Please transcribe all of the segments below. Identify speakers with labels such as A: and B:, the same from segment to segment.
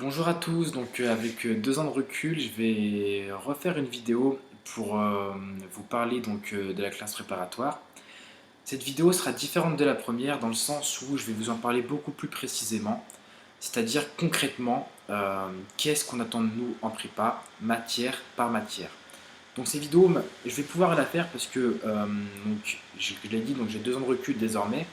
A: Bonjour à tous, avec 2 ans de recul, je vais refaire une vidéo pour vous parler de la classe préparatoire. Cette vidéo sera différente de la première dans le sens où je vais vous en parler beaucoup plus précisément, c'est-à-dire concrètement qu'est-ce qu'on attend de nous en prépa, matière par matière. Donc ces vidéos, je vais pouvoir la faire parce que, je l'ai dit, donc j'ai 2 ans de recul désormais,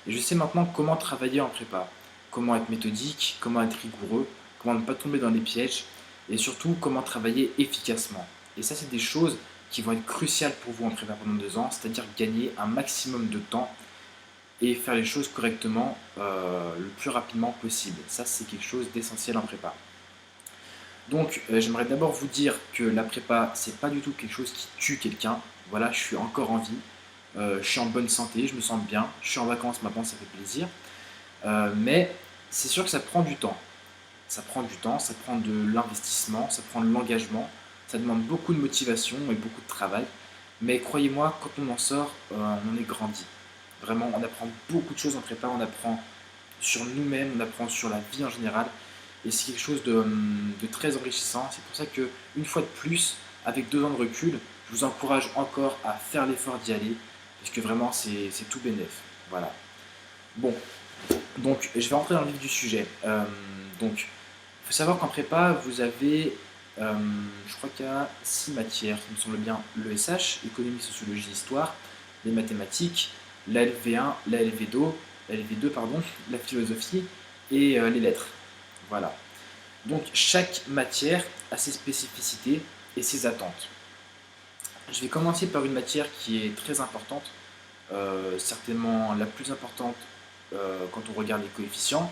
A: et je sais maintenant comment travailler en prépa, comment être méthodique, comment être rigoureux, comment ne pas tomber dans les pièges, et surtout comment travailler efficacement. Et ça, c'est des choses qui vont être cruciales pour vous en prépa pendant 2 ans, c'est-à-dire gagner un maximum de temps et faire les choses correctement le plus rapidement possible. Ça, c'est quelque chose d'essentiel en prépa. J'aimerais d'abord vous dire que la prépa, c'est pas du tout quelque chose qui tue quelqu'un. Voilà, je suis encore en vie, je suis en bonne santé, je me sens bien, je suis en vacances maintenant, ça fait plaisir. Mais c'est sûr que ça prend du temps. Ça prend du temps, ça prend de l'investissement, ça prend de l'engagement, ça demande beaucoup de motivation et beaucoup de travail. Mais croyez-moi, quand on en sort, on est grandi. Vraiment, on apprend beaucoup de choses en prépa, on apprend sur nous-mêmes, on apprend sur la vie en général. Et c'est quelque chose de très enrichissant. C'est pour ça que, une fois de plus, avec 2 ans de recul, je vous encourage encore à faire l'effort d'y aller, parce que vraiment, c'est tout bénef. Voilà. Bon, je vais rentrer dans le vif du sujet. Il faut savoir qu'en prépa, vous avez, je crois qu'il y a 6 matières, il me semble bien, l'ESH, économie, sociologie, histoire, les mathématiques, la LV1, la LV2, pardon, la philosophie et les lettres. Voilà. Donc chaque matière a ses spécificités et ses attentes. Je vais commencer par une matière qui est très importante, certainement la plus importante quand on regarde les coefficients,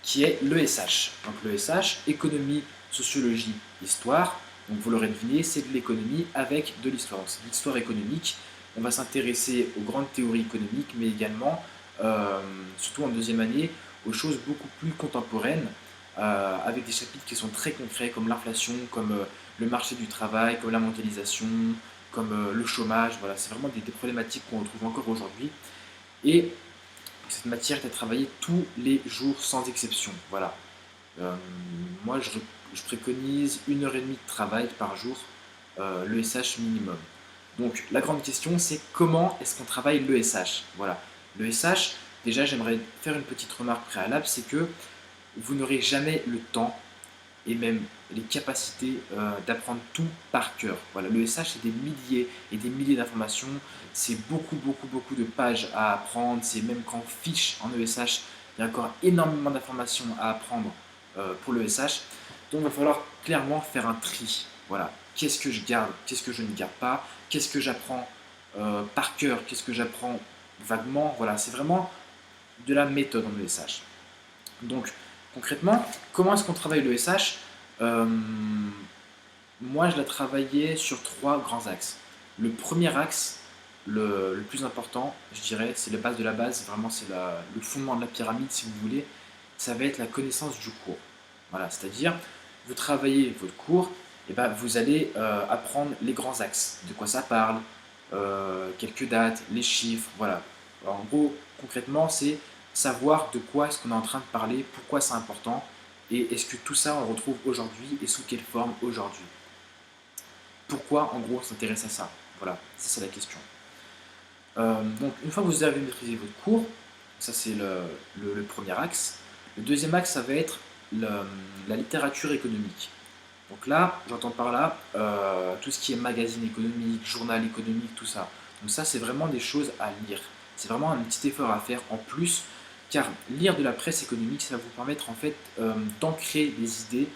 A: qui est l'ESH. Donc l'ESH, économie, sociologie, histoire. Donc vous l'aurez deviné, c'est de l'économie avec de l'histoire. Donc c'est l'histoire économique. On va s'intéresser aux grandes théories économiques, mais également, surtout en deuxième année, aux choses beaucoup plus contemporaines, avec des chapitres qui sont très concrets, comme l'inflation, comme le marché du travail, comme la mondialisation, comme le chômage. Voilà, c'est vraiment des problématiques qu'on retrouve encore aujourd'hui. Et cette matière est à travailler tous les jours sans exception. Voilà. Euh, Moi, je préconise 1 heure et demie de travail par jour, l'ESH minimum. Donc, la grande question, c'est comment est-ce qu'on travaille l'ESH. Voilà. L'ESH, déjà, j'aimerais faire une petite remarque préalable, c'est que vous n'aurez jamais le temps et même les capacités d'apprendre tout par cœur. Voilà, le SH, c'est des milliers et des milliers d'informations, c'est beaucoup, beaucoup, beaucoup de pages à apprendre, c'est même qu'en fiche en ESH, il y a encore énormément d'informations à apprendre pour le SH. Donc il va falloir clairement faire un tri. Voilà, qu'est-ce que je garde, qu'est-ce que je ne garde pas, qu'est-ce que j'apprends par cœur, qu'est-ce que j'apprends vaguement. Voilà, c'est vraiment de la méthode en ESH. Donc, concrètement, comment est-ce qu'on travaille le SH? Euh, Moi, je l'ai travaillé sur 3 grands axes. Le premier axe, le plus important, je dirais, c'est la base de la base, vraiment c'est le fondement de la pyramide, si vous voulez, ça va être la connaissance du cours. Voilà, c'est-à-dire, vous travaillez votre cours, et ben, vous allez apprendre les grands axes, de quoi ça parle, quelques dates, les chiffres, voilà. Alors, en gros, concrètement, c'est savoir de quoi est-ce qu'on est en train de parler, pourquoi c'est important, et est-ce que tout ça on le retrouve aujourd'hui et sous quelle forme aujourd'hui. Pourquoi en gros on s'intéresse à ça. Voilà, ça c'est la question. Donc une fois que vous avez maîtrisé votre cours, ça c'est le premier axe. Le deuxième axe, ça va être la littérature économique. Donc là, j'entends par là tout ce qui est magazine économique, journal économique, tout ça. Donc ça, c'est vraiment des choses à lire. C'est vraiment un petit effort à faire en plus, car lire de la presse économique, ça va vous permettre en fait d'ancrer des idées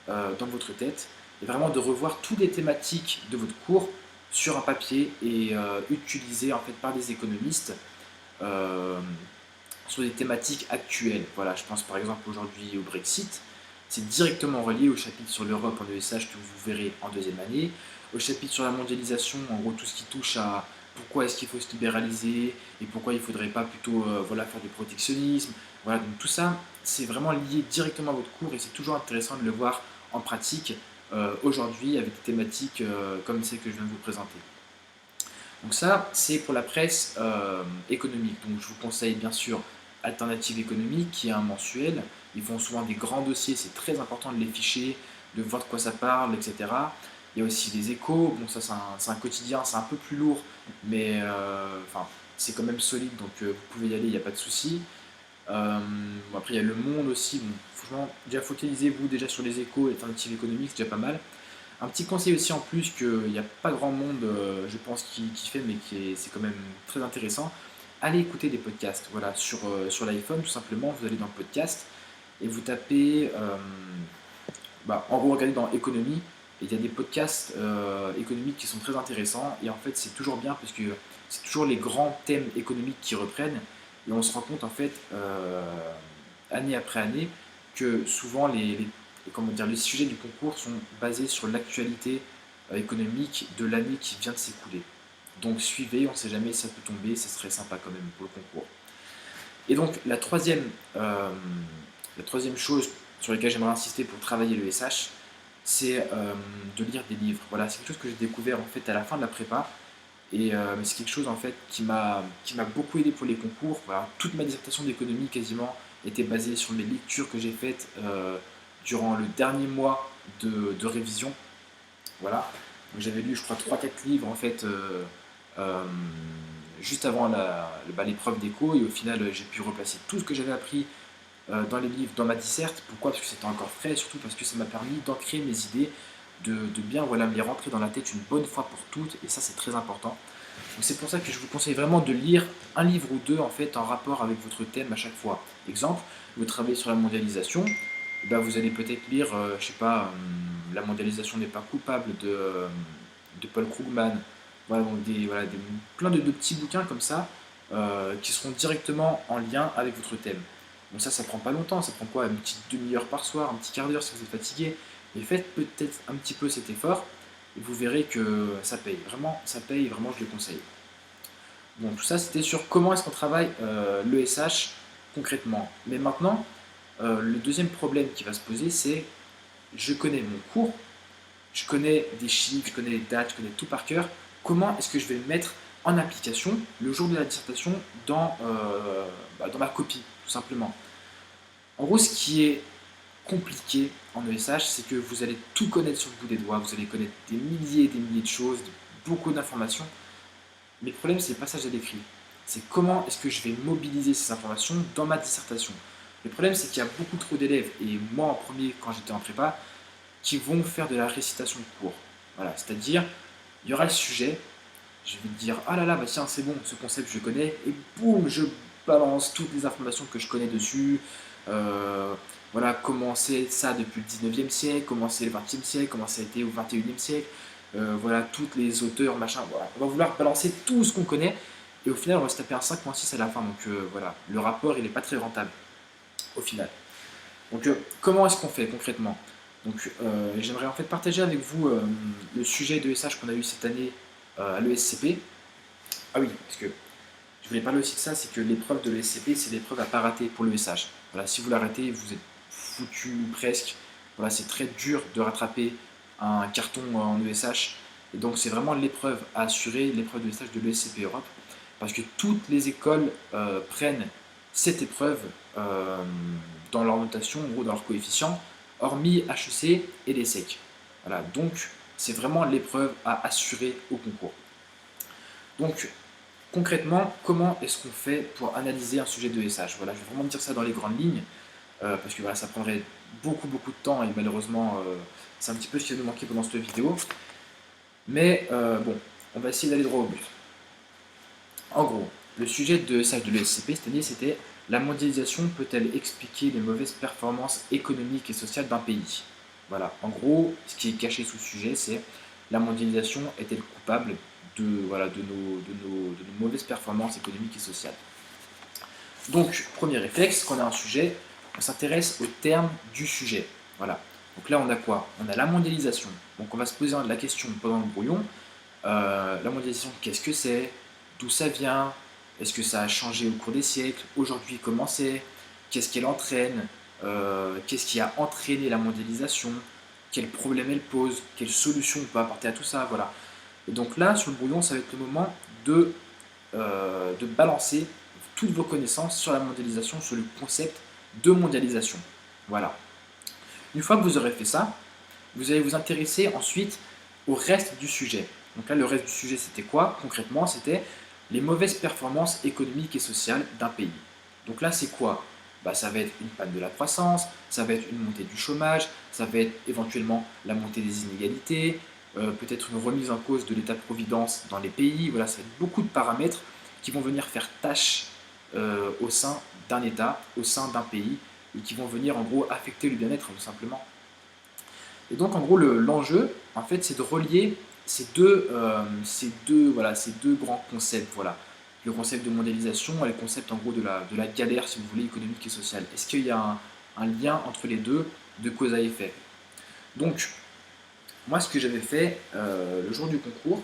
A: dans votre tête et vraiment de revoir toutes les thématiques de votre cours sur un papier et utilisées en fait par des économistes euh, sur des thématiques actuelles. Voilà, je pense par exemple aujourd'hui au Brexit. C'est directement relié au chapitre sur l'Europe en ESH que vous verrez en deuxième année, au chapitre sur la mondialisation, en gros tout ce qui touche à pourquoi est-ce qu'il faut se libéraliser et pourquoi il ne faudrait pas plutôt voilà, faire du protectionnisme. Voilà, donc tout ça, c'est vraiment lié directement à votre cours et c'est toujours intéressant de le voir en pratique aujourd'hui avec des thématiques comme celles que je viens de vous présenter. Donc ça, c'est pour la presse économique. Donc je vous conseille bien sûr Alternative économique qui est un mensuel. Ils font souvent des grands dossiers, c'est très important de les ficher, de voir de quoi ça parle, etc. Il y a aussi les échos, bon ça c'est un quotidien, c'est un peu plus lourd, mais enfin, c'est quand même solide, donc vous pouvez y aller, il n'y a pas de souci. Bon, après il y a le monde aussi, bon, franchement, déjà focalisez-vous déjà sur les échos et alternatives économiques, c'est déjà pas mal. Un petit conseil aussi en plus qu'il n'y a pas grand monde, je pense, qui fait, mais c'est quand même très intéressant. Allez écouter des podcasts, voilà, sur l'iPhone tout simplement, vous allez dans podcast et vous tapez, en gros regardez dans économie, et il y a des podcasts économiques qui sont très intéressants, et en fait c'est toujours bien parce que c'est toujours les grands thèmes économiques qui reprennent, et on se rend compte en fait, année après année, que souvent comment dire, les sujets du concours sont basés sur l'actualité économique de l'année qui vient de s'écouler. Donc suivez, on ne sait jamais, ça peut tomber, ça serait sympa quand même pour le concours. Et donc la troisième chose sur laquelle j'aimerais insister pour travailler le SH, c'est de lire des livres. Voilà, c'est quelque chose que j'ai découvert en fait à la fin de la prépa, et c'est quelque chose en fait qui m'a beaucoup aidé pour les concours. Voilà, toute ma dissertation d'économie quasiment était basée sur mes lectures que j'ai faites durant le dernier mois de révision. Voilà, donc j'avais lu je crois trois quatre livres en fait euh, juste avant l'épreuve d'éco, et au final j'ai pu replacer tout ce que j'avais appris dans les livres, dans ma disserte. Pourquoi? Parce que c'était encore frais, et surtout parce que ça m'a permis d'ancrer mes idées, de bien voilà, me les rentrer dans la tête une bonne fois pour toutes, et ça c'est très important. Donc c'est pour ça que je vous conseille vraiment de lire un livre ou deux en fait en rapport avec votre thème à chaque fois. Exemple, vous travaillez sur la mondialisation, vous allez peut-être lire, je sais pas, La mondialisation n'est pas coupable de Paul Krugman. Voilà, donc plein de petits bouquins comme ça qui seront directement en lien avec votre thème. Bon, ça prend pas longtemps, ça prend quoi? Une petite demi-heure par soir, un petit quart d'heure si vous êtes fatigué. Mais faites peut-être un petit peu cet effort et vous verrez que ça paye. Vraiment, ça paye, vraiment, je le conseille. Bon, tout ça, c'était sur comment est-ce qu'on travaille l'ESH concrètement. Mais maintenant, le deuxième problème qui va se poser, c'est je connais mon cours, je connais des chiffres, je connais les dates, je connais tout par cœur. Comment est-ce que je vais le mettre en application le jour de la dissertation dans ma copie, tout simplement? En gros, ce qui est compliqué en ESH, c'est que vous allez tout connaître sur le bout des doigts, vous allez connaître des milliers et des milliers de choses, beaucoup d'informations. Mais le problème, c'est le passage à l'écrit. C'est comment est-ce que je vais mobiliser ces informations dans ma dissertation. Le problème, c'est qu'il y a beaucoup trop d'élèves, et moi en premier, quand j'étais en prépa, qui vont faire de la récitation de cours. Voilà, c'est-à-dire, il y aura le sujet, je vais te dire, ah là là, bah tiens, c'est bon, ce concept je connais, et boum, je balance toutes les informations que je connais dessus. Euh, voilà, comment c'est ça depuis le 19e siècle, comment c'est le 20e siècle, comment ça a été au 21e siècle, voilà, toutes les auteurs, machin, voilà. On va vouloir balancer tout ce qu'on connaît, et au final, on va se taper un 5,6 à la fin, donc voilà, le rapport, il n'est pas très rentable, au final. Donc, comment est-ce qu'on fait concrètement? Donc, j'aimerais en fait partager avec vous le sujet de SH qu'on a eu cette année à l'ESCP. Ah oui, parce que je voulais parler aussi de ça, c'est que l'épreuve de l'ESCP, c'est l'épreuve à pas rater pour le SH. Voilà, si vous la ratez, vous êtes foutu presque. Voilà, c'est très dur de rattraper un carton en ESH. Et donc, c'est vraiment l'épreuve à assurer, l'épreuve de SH de l'ESCP Europe, parce que toutes les écoles prennent cette épreuve dans leur notation, en gros dans leur coefficient, hormis HEC et l'ESSEC. Voilà, donc c'est vraiment l'épreuve à assurer au concours. Donc concrètement, comment est-ce qu'on fait pour analyser un sujet de SH? Voilà, je vais vraiment dire ça dans les grandes lignes, parce que voilà, ça prendrait beaucoup de temps, et malheureusement c'est un petit peu ce qui va nous manquer pendant cette vidéo. Mais bon, on va essayer d'aller droit au but. En gros, le sujet de SH de l'ESCP cette année, c'était: la mondialisation peut-elle expliquer les mauvaises performances économiques et sociales d'un pays? Voilà, en gros, ce qui est caché sous ce sujet, c'est: la mondialisation est-elle coupable voilà, de nos mauvaises performances économiques et sociales? Donc, premier réflexe, quand on a un sujet, on s'intéresse au terme du sujet. Voilà. Donc là, on a quoi? On a la mondialisation. Donc on va se poser la question pendant le brouillon. La mondialisation, qu'est-ce que c'est? D'où ça vient? Est-ce que ça a changé au cours des siècles? Aujourd'hui, comment c'est? Qu'est-ce qu'elle entraîne? Qu'est-ce qui a entraîné la mondialisation? Quels problèmes elle pose? Quelles solutions on peut apporter à tout ça? Voilà. Et donc là, sur le brouillon, ça va être le moment de balancer toutes vos connaissances sur la mondialisation, sur le concept de mondialisation. Voilà. Une fois que vous aurez fait ça, vous allez vous intéresser ensuite au reste du sujet. Donc là, le reste du sujet, c'était quoi? Concrètement, c'était les mauvaises performances économiques et sociales d'un pays. Donc là, c'est quoi? Ça va être une panne de la croissance, ça va être une montée du chômage, ça va être éventuellement la montée des inégalités, peut-être une remise en cause de l'État-providence dans les pays. Voilà, ça va être beaucoup de paramètres qui vont venir faire tâche au sein d'un État, au sein d'un pays, et qui vont venir en gros affecter le bien-être tout simplement. Et donc, en gros, l'enjeu, en fait, c'est de relier ces deux grands concepts. Voilà. Le concept de mondialisation et le concept, en gros, de la galère, si vous voulez, économique et sociale. Est-ce qu'il y a un lien entre les deux de cause à effet? Donc, moi, ce que j'avais fait le jour du concours,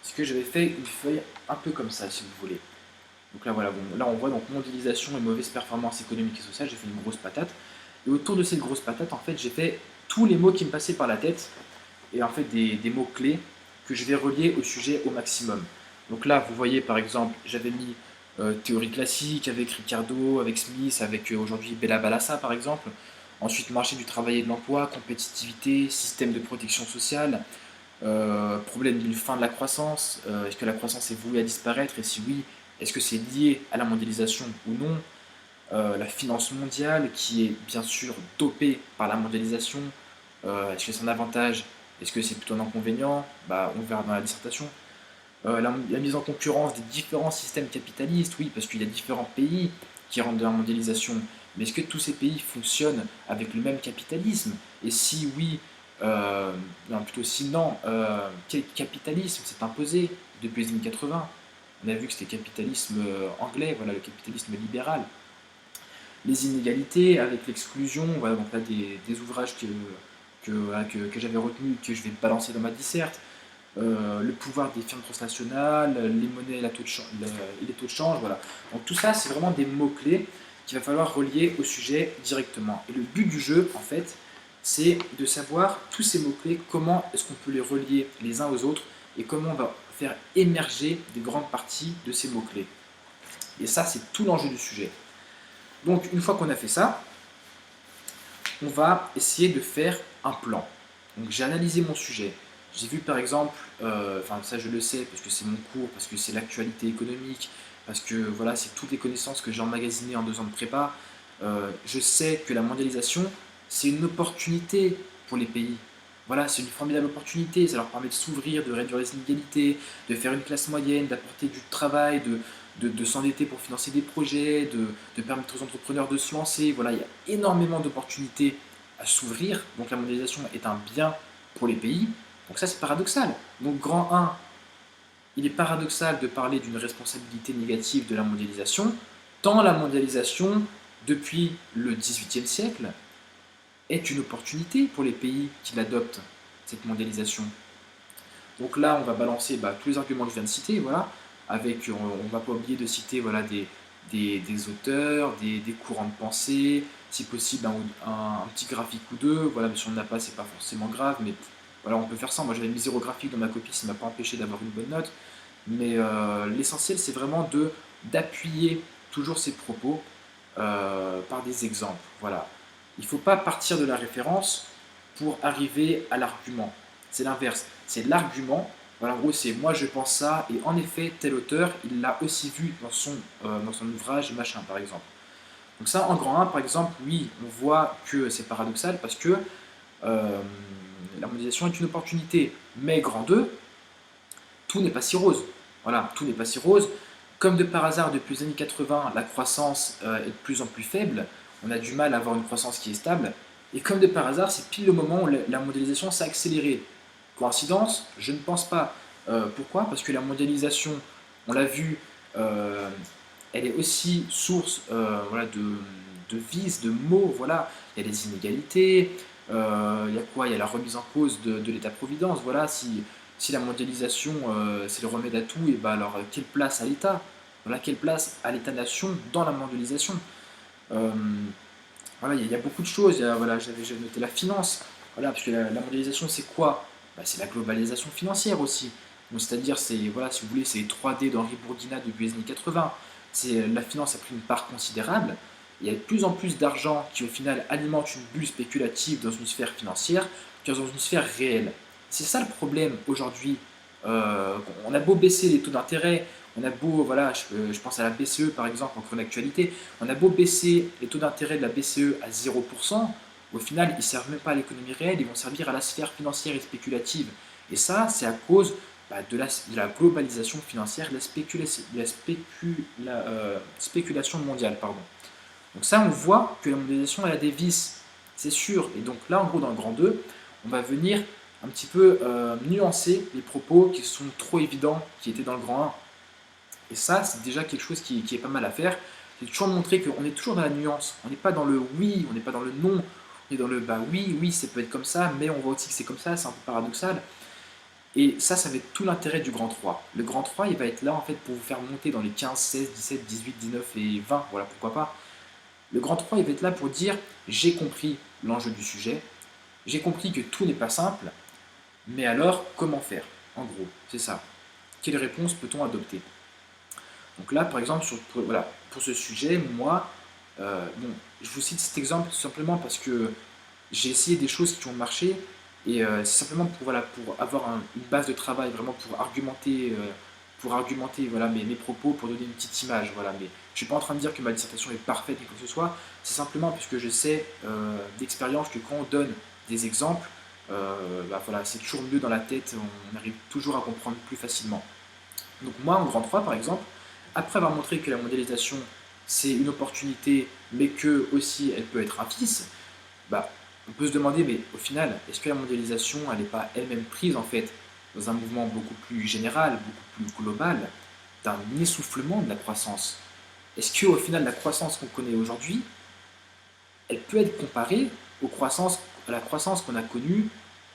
A: c'est que j'avais fait une feuille un peu comme ça, si vous voulez. Donc là, voilà, bon, là, on voit donc mondialisation et mauvaise performance économique et sociale. J'ai fait une grosse patate. Et autour de cette grosse patate, en fait, j'ai fait tous les mots qui me passaient par la tête et en fait des mots clés que je vais relier au sujet au maximum. Donc là, vous voyez par exemple, j'avais mis théorie classique avec Ricardo, avec Smith, avec aujourd'hui Bella Balassa par exemple. Ensuite, marché du travail et de l'emploi, compétitivité, système de protection sociale, problème d'une fin de la croissance. Est-ce que la croissance est vouée à disparaître? Et si oui, est-ce que c'est lié à la mondialisation ou non? La finance mondiale qui est bien sûr dopée par la mondialisation. Est-ce que c'est un avantage? Est-ce que c'est plutôt un inconvénient? On verra dans la dissertation. La mise en concurrence des différents systèmes capitalistes, oui, parce qu'il y a différents pays qui rentrent dans la mondialisation. Mais est-ce que tous ces pays fonctionnent avec le même capitalisme? Et si oui, non, plutôt si non, quel capitalisme s'est imposé depuis les années 80? On a vu que c'était le capitalisme anglais, voilà, le capitalisme libéral. Les inégalités avec l'exclusion, voilà, donc là des ouvrages que j'avais retenus, que je vais balancer dans ma disserte. Le pouvoir des firmes transnationales, les monnaies et les taux de change, voilà. Donc tout ça, c'est vraiment des mots-clés qu'il va falloir relier au sujet directement. Et le but du jeu, en fait, c'est de savoir tous ces mots-clés, comment est-ce qu'on peut les relier les uns aux autres et comment on va faire émerger des grandes parties de ces mots-clés. Et ça, c'est tout l'enjeu du sujet. Donc une fois qu'on a fait ça, on va essayer de faire un plan. Donc j'ai analysé mon sujet. J'ai vu par exemple, ça je le sais parce que c'est mon cours, parce que c'est l'actualité économique, parce que voilà, c'est toutes les connaissances que j'ai emmagasinées en 2 ans de prépa. Je sais que la mondialisation, c'est une opportunité pour les pays. Voilà, c'est une formidable opportunité, ça leur permet de s'ouvrir, de réduire les inégalités, de faire une classe moyenne, d'apporter du travail, de s'endetter pour financer des projets, de permettre aux entrepreneurs de se lancer. Voilà, il y a énormément d'opportunités à s'ouvrir. Donc la mondialisation est un bien pour les pays. Donc ça, c'est paradoxal. Donc grand 1, il est paradoxal de parler d'une responsabilité négative de la mondialisation, tant la mondialisation, depuis le XVIIIe siècle, est une opportunité pour les pays qui l'adoptent, cette mondialisation. Donc là, on va balancer tous les arguments que je viens de citer, voilà, avec, on ne va pas oublier de citer voilà, des auteurs, des courants de pensée, si possible un petit graphique ou deux, voilà, mais si on n'en a pas, c'est pas forcément grave, mais voilà, on peut faire ça. Moi j'avais mis 0 graphique dans ma copie, ça ne m'a pas empêché d'avoir une bonne note, mais l'essentiel c'est vraiment d'appuyer toujours ces propos par des exemples, voilà. Il ne faut pas partir de la référence pour arriver à l'argument. C'est l'inverse. C'est l'argument. Voilà, en gros, c'est moi je pense ça, et en effet, tel auteur, il l'a aussi vu dans son ouvrage, machin, par exemple. Donc ça, en grand 1, par exemple, oui, on voit que c'est paradoxal parce que la mondialisation est une opportunité. Mais grand 2, tout n'est pas si rose. Voilà, tout n'est pas si rose. Comme de par hasard, depuis les années 80, la croissance est de plus en plus faible. On a du mal à avoir une croissance qui est stable. Et comme de par hasard, c'est pile le moment où la mondialisation s'est accélérée. Coïncidence? Je ne pense pas. Pourquoi? Parce que la mondialisation, on l'a vu, elle est aussi source voilà, de vices, de maux. Voilà. Il y a des inégalités, il y a quoi? Il y a la remise en cause de l'État-providence. Voilà. Si la mondialisation c'est le remède à tout, et ben alors quelle place à l'État? Voilà, quelle place à l'État-nation dans la mondialisation? Euh, voilà, il y a beaucoup de choses. Voilà, j'avais noté la finance. Voilà, parce que la mondialisation, c'est quoi? C'est la globalisation financière aussi. C'est-à-dire, voilà, si vous voulez, c'est les 3D d'Henri Bourguignat depuis les années 80. La finance a pris une part considérable. il y a de plus en plus d'argent qui au final alimente une bulle spéculative dans une sphère financière que dans une sphère réelle. C'est ça le problème aujourd'hui. On a beau baisser les taux d'intérêt, on a beau, voilà, je pense à la BCE par exemple, encore une actualité, on a beau baisser les taux d'intérêt de la BCE à 0%, au final ils ne servent même pas à l'économie réelle, ils vont servir à la sphère financière et spéculative. Et ça, c'est à cause de la globalisation financière, la spéculation mondiale. Pardon. Donc ça, on voit que la mondialisation, elle a des vices, c'est sûr. Et donc là, en gros, dans le grand 2, on va venir un petit peu nuancer les propos qui sont trop évidents, qui étaient dans le grand 1. Et ça, c'est déjà quelque chose qui est pas mal à faire. C'est toujours montrer qu'on est toujours dans la nuance. On n'est pas dans le oui, on n'est pas dans le non. On est dans le bah oui, oui, ça peut être comme ça, mais on voit aussi que c'est comme ça, c'est un peu paradoxal. Et ça va être tout l'intérêt du grand 3. Le grand 3, il va être là en fait pour vous faire monter dans les 15, 16, 17, 18, 19 et 20, voilà pourquoi pas. Le grand 3, il va être là pour dire j'ai compris l'enjeu du sujet, j'ai compris que tout n'est pas simple, mais alors comment faire? En gros, c'est ça. Quelle réponse peut-on adopter? Donc là, par exemple, voilà, pour ce sujet, moi, bon, je vous cite cet exemple tout simplement parce que j'ai essayé des choses qui ont marché et c'est simplement pour, voilà, pour avoir une base de travail, vraiment pour argumenter voilà, mes propos, pour donner une petite image. Voilà. Mais je ne suis pas en train de dire que ma dissertation est parfaite et quoi que ce soit, c'est simplement puisque je sais d'expérience que quand on donne des exemples, voilà, c'est toujours mieux dans la tête, on arrive toujours à comprendre plus facilement. Donc moi, en grand 3 par exemple, après avoir montré que la mondialisation, c'est une opportunité, mais que aussi elle peut être un vice, bah, on peut se demander, mais au final, est-ce que la mondialisation, elle n'est pas elle-même prise en fait dans un mouvement beaucoup plus général, beaucoup plus global, d'un essoufflement de la croissance? Est-ce qu'au final, la croissance qu'on connaît aujourd'hui, elle peut être comparée à la croissance qu'on a connue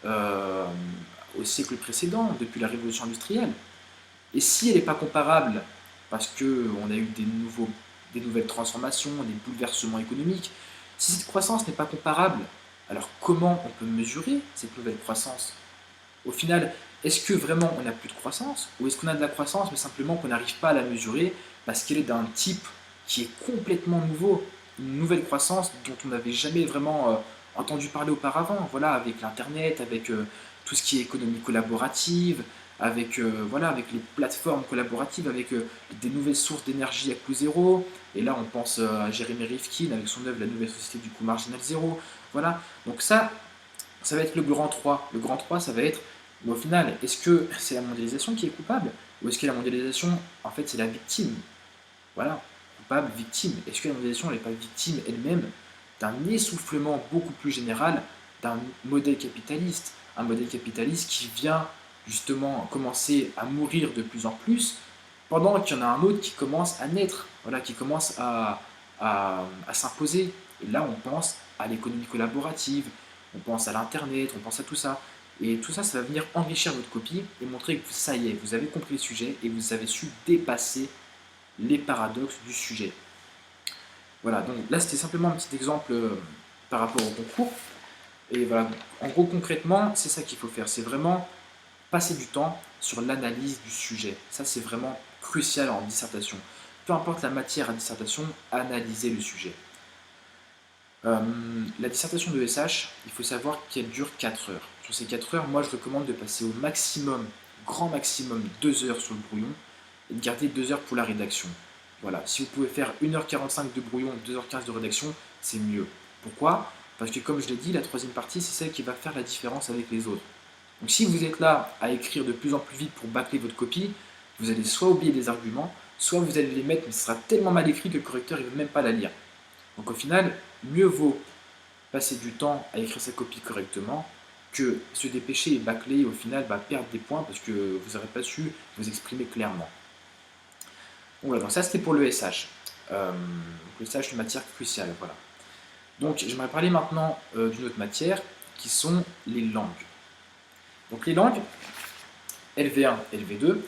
A: euh, au siècle précédent, depuis la révolution industrielle? Et si elle n'est pas comparable, parce qu'on a eu des nouvelles transformations, des bouleversements économiques, si cette croissance n'est pas comparable, alors comment on peut mesurer cette nouvelle croissance? Au final, est-ce que vraiment on n'a plus de croissance? Ou est-ce qu'on a de la croissance, mais simplement qu'on n'arrive pas à la mesurer parce qu'elle est d'un type qui est complètement nouveau, une nouvelle croissance dont on n'avait jamais vraiment entendu parler auparavant, voilà, avec l'Internet, avec tout ce qui est économie collaborative, avec, voilà, avec les plateformes collaboratives, avec des nouvelles sources d'énergie à coût zéro. Et là, on pense à Jeremy Rifkin avec son œuvre La nouvelle société du coût marginal zéro. Voilà, donc ça va être le grand 3. Le grand 3, ça va être, mais au final, est-ce que c'est la mondialisation qui est coupable? Ou est-ce que la mondialisation, en fait, c'est la victime? Voilà, coupable, victime. Est-ce que la mondialisation n'est pas victime elle-même d'un essoufflement beaucoup plus général d'un modèle capitaliste? Un modèle capitaliste qui vient justement commencer à mourir de plus en plus, pendant qu'il y en a un autre qui commence à naître, voilà, qui commence à s'imposer. Et là, on pense à l'économie collaborative, on pense à l'Internet, on pense à tout ça. Et tout ça, ça va venir enrichir votre copie et montrer que ça y est, vous avez compris le sujet et vous avez su dépasser les paradoxes du sujet. Voilà, donc là c'était simplement un petit exemple par rapport au concours. Et voilà, en gros concrètement, c'est ça qu'il faut faire, c'est vraiment passer du temps sur l'analyse du sujet. Ça c'est vraiment crucial en dissertation. Peu importe la matière à dissertation, analyser le sujet. La dissertation de SH, il faut savoir qu'elle dure 4 heures. Sur ces 4 heures, moi je recommande de passer au maximum, grand maximum, 2 heures sur le brouillon et de garder 2 heures pour la rédaction. Voilà, si vous pouvez faire 1h45 de brouillon, 2h15 de rédaction, c'est mieux. Pourquoi? Parce que comme je l'ai dit, la troisième partie, c'est celle qui va faire la différence avec les autres. Donc si vous êtes là à écrire de plus en plus vite pour bâcler votre copie, vous allez soit oublier des arguments, soit vous allez les mettre, mais ce sera tellement mal écrit que le correcteur ne va même pas la lire. Donc au final, mieux vaut passer du temps à écrire sa copie correctement que se dépêcher et bâcler et au final perdre des points parce que vous n'aurez pas su vous exprimer clairement. Donc voilà, donc ça c'était pour le SH. Le SH est une matière cruciale. Voilà. Donc j'aimerais parler maintenant d'une autre matière qui sont les langues. Donc les langues, LV1 et LV2,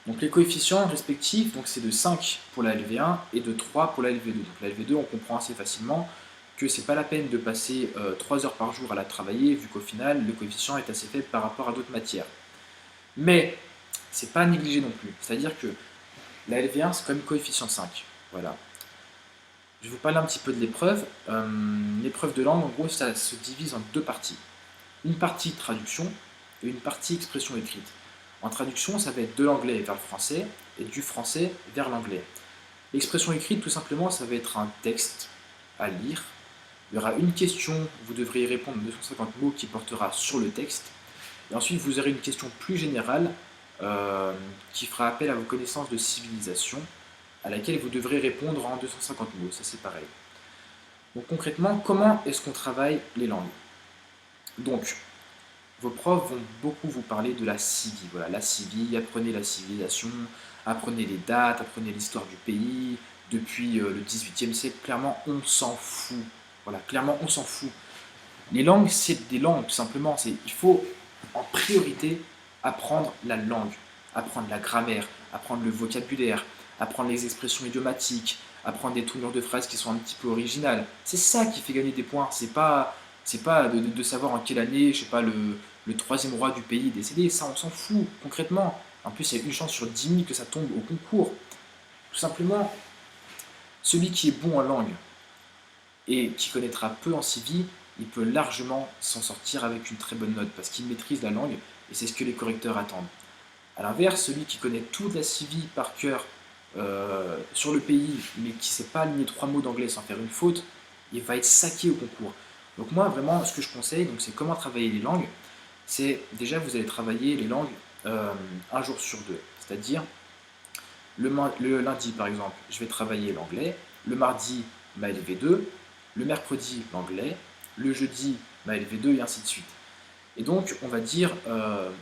A: donc les coefficients respectifs, donc c'est de 5 pour la LV1 et de 3 pour la LV2. Donc la LV2, on comprend assez facilement que c'est pas la peine de passer 3 heures par jour à la travailler, vu qu'au final, le coefficient est assez faible par rapport à d'autres matières. Mais c'est pas à négliger non plus. C'est-à-dire que la LV1, c'est quand même coefficient 5. Voilà. Je vais vous parler un petit peu de l'épreuve. L'épreuve de langue, en gros, ça se divise en deux parties. Une partie traduction et une partie expression écrite. En traduction, ça va être de l'anglais vers le français et du français vers l'anglais. L'expression écrite, tout simplement, ça va être un texte à lire. Il y aura une question, vous devrez y répondre en 250 mots qui portera sur le texte. Et ensuite, vous aurez une question plus générale euh, qui fera appel à vos connaissances de civilisation, à laquelle vous devrez répondre en 250 mots. Ça, c'est pareil. Donc concrètement, comment est-ce qu'on travaille les langues? Donc, vos profs vont beaucoup vous parler de la civie. Voilà, la civie, apprenez la civilisation, apprenez les dates, apprenez l'histoire du pays. Depuis le 18e siècle, clairement, on s'en fout. Voilà, clairement, on s'en fout. Les langues, c'est des langues, tout simplement. Il faut en priorité apprendre la langue, apprendre la grammaire, apprendre le vocabulaire, apprendre les expressions idiomatiques, apprendre des tournures de phrases qui sont un petit peu originales. C'est ça qui fait gagner des points. C'est pas de savoir en quelle année, je sais pas, le troisième roi du pays est décédé. Ça, on s'en fout, concrètement. En plus, il y a une chance sur 10 000 que ça tombe au concours. Tout simplement, celui qui est bon en langue et qui connaîtra peu en civi, il peut largement s'en sortir avec une très bonne note parce qu'il maîtrise la langue et c'est ce que les correcteurs attendent. A l'inverse, celui qui connaît toute la civi par cœur sur le pays mais qui ne sait pas aligner trois mots d'anglais sans faire une faute, il va être saqué au concours. Donc moi vraiment ce que je conseille, c'est comment travailler les langues. C'est déjà vous allez travailler les langues un jour sur deux. C'est-à-dire le lundi par exemple, je vais travailler l'anglais, le mardi ma LV2, le mercredi l'anglais, le jeudi ma LV2 et ainsi de suite. Et donc, on va dire,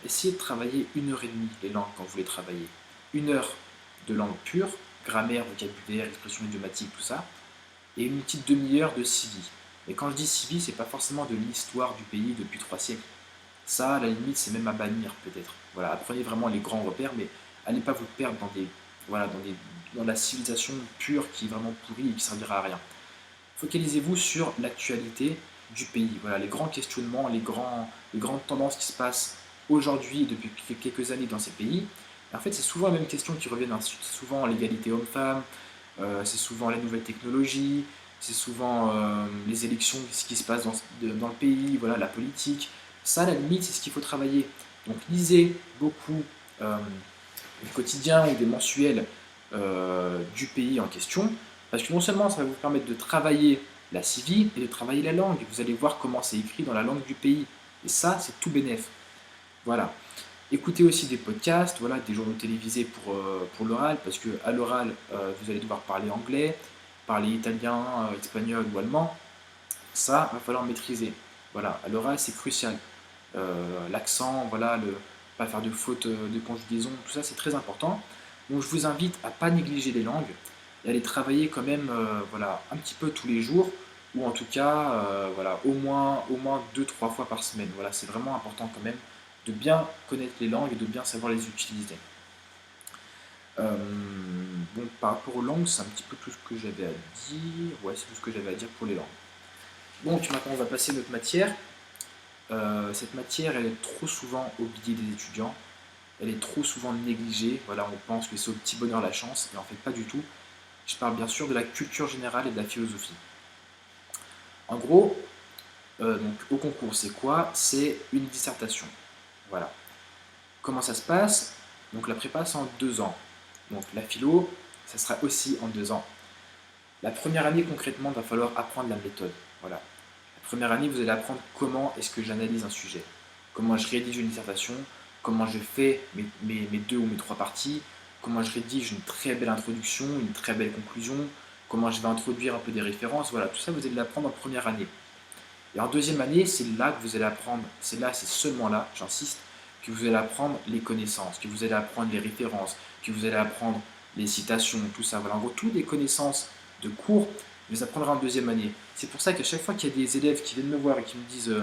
A: essayez de travailler 1 heure et demie les langues quand vous les travaillez. 1 heure de langue pure, grammaire, vocabulaire, expression idiomatique, tout ça, et une petite demi-heure de civi. Et quand je dis civi, c'est pas forcément de l'histoire du pays depuis 3 siècles. Ça, à la limite, c'est même à bannir peut-être. Voilà, apprenez vraiment les grands repères, mais allez pas vous perdre dans la civilisation pure qui est vraiment pourrie et qui servira à rien. Focalisez-vous sur l'actualité du pays. Voilà, les grands questionnements, les grandes tendances qui se passent aujourd'hui et depuis quelques années dans ces pays. Et en fait, c'est souvent les mêmes questions qui reviennent. C'est souvent l'égalité homme-femme, c'est souvent la nouvelle technologie, c'est souvent les élections, ce qui se passe dans le pays, voilà, la politique. Ça, à la limite, c'est ce qu'il faut travailler. Donc, lisez beaucoup du quotidien ou des mensuels du pays en question, parce que non seulement ça va vous permettre de travailler la civi et de travailler la langue, vous allez voir comment c'est écrit dans la langue du pays. Et ça, c'est tout bénef. Voilà. Écoutez aussi des podcasts, voilà, des journaux télévisés pour l'oral, parce que à l'oral, vous allez devoir parler anglais, parler italien, espagnol ou allemand. Ça, va falloir maîtriser. Voilà, à l'oral, c'est crucial. L'accent, voilà, pas faire de fautes de conjugaison, tout ça, c'est très important. Donc, je vous invite à pas négliger les langues et à les travailler quand même, voilà, un petit peu tous les jours, ou en tout cas, voilà, au moins 2-3 fois par semaine. Voilà, c'est vraiment important quand même de bien connaître les langues et de bien savoir les utiliser. Euh, bon, par rapport aux langues, c'est un petit peu tout ce que j'avais à dire. Ouais, c'est tout ce que j'avais à dire pour les langues. Donc maintenant, on va passer à notre matière. Cette matière, elle est trop souvent oubliée des étudiants. Elle est trop souvent négligée. Voilà, on pense que c'est au petit bonheur la chance, et en fait pas du tout. Je parle bien sûr de la culture générale et de la philosophie. En gros, donc, au concours, c'est quoi? C'est une dissertation. Voilà. Comment ça se passe? Donc la prépa, c'est en 2 ans. Donc la philo, ça sera aussi en 2 ans. La première année, concrètement, il va falloir apprendre la méthode. Voilà. La première année, vous allez apprendre comment est-ce que j'analyse un sujet, comment je rédige une dissertation, comment je fais mes 2 ou mes 3 parties, comment je rédige une très belle introduction, une très belle conclusion, comment je vais introduire un peu des références. Voilà, tout ça, vous allez l'apprendre en première année. Et en deuxième année, c'est là que vous allez apprendre, c'est seulement là, j'insiste, que vous allez apprendre les connaissances, que vous allez apprendre les références, que vous allez apprendre les citations, tout ça. Voilà, en gros, toutes les connaissances de cours, vous les apprendrez en deuxième année. C'est pour ça qu'à chaque fois qu'il y a des élèves qui viennent me voir et qui me disent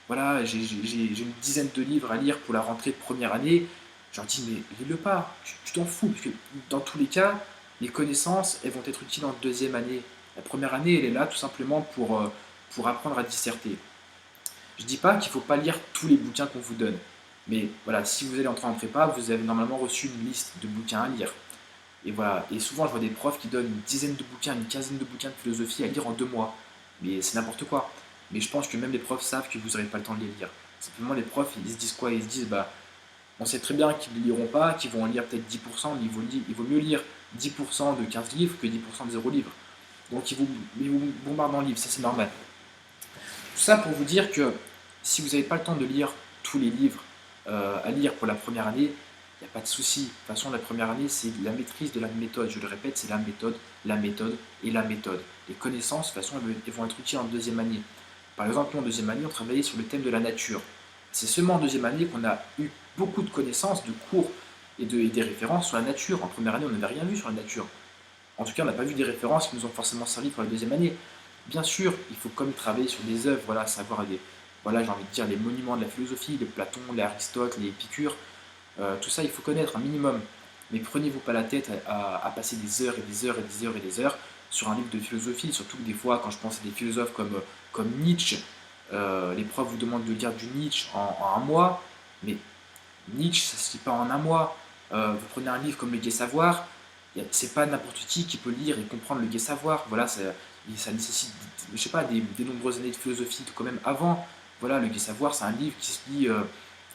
A: voilà, j'ai une dizaine de livres à lire pour la rentrée de première année, je leur dis mais lis-le pas, tu t'en fous, parce que dans tous les cas, les connaissances, elles vont être utiles en deuxième année. La première année, elle est là tout simplement pour apprendre à disserter. Je ne dis pas qu'il ne faut pas lire tous les bouquins qu'on vous donne. Mais voilà, si vous allez entrer en prépa, vous avez normalement reçu une liste de bouquins à lire. Et voilà. Et souvent, je vois des profs qui donnent une dizaine de bouquins, une quinzaine de bouquins de philosophie à lire en 2 mois. Mais c'est n'importe quoi. Mais je pense que même les profs savent que vous n'aurez pas le temps de les lire. Simplement, les profs, ils se disent quoi? Ils se disent, bah, on sait très bien qu'ils ne liront pas, qu'ils vont en lire peut-être 10%, mais il vaut mieux lire 10% de 15 livres que 10% de 0 livre. Donc ils vous bombardent en livres, ça c'est normal. Tout ça pour vous dire que si vous n'avez pas le temps de lire tous les livres à lire pour la première année, il n'y a pas de souci. De toute façon, la première année, c'est la maîtrise de la méthode. Je le répète, c'est la méthode et la méthode. Les connaissances, de toute façon, elles vont être utiles en deuxième année. Par exemple, nous, en deuxième année, on travaillait sur le thème de la nature. C'est seulement en deuxième année qu'on a eu beaucoup de connaissances, de cours et des références sur la nature. En première année, on n'avait rien vu sur la nature. En tout cas, on n'a pas vu des références qui nous ont forcément servi pour la deuxième année. Bien sûr, il faut comme travailler sur des œuvres, voilà, savoir voilà, j'ai envie de dire les monuments de la philosophie, les Platon, les Aristote, les Épicure, tout ça, il faut connaître un minimum. Mais prenez-vous pas la tête à passer des heures et des heures et des heures et des heures sur un livre de philosophie. Surtout que des fois, quand je pense à des philosophes comme Nietzsche, les profs vous demandent de lire du Nietzsche en un mois, mais Nietzsche, ça se lit pas en un mois. Vous prenez un livre comme Le Gai Savoir, c'est pas n'importe qui peut lire et comprendre Le Gai Savoir. Voilà, ça nécessite, je sais pas, des nombreuses années de philosophie quand même avant. Voilà, Le Gai Savoir, c'est un livre qui se lit,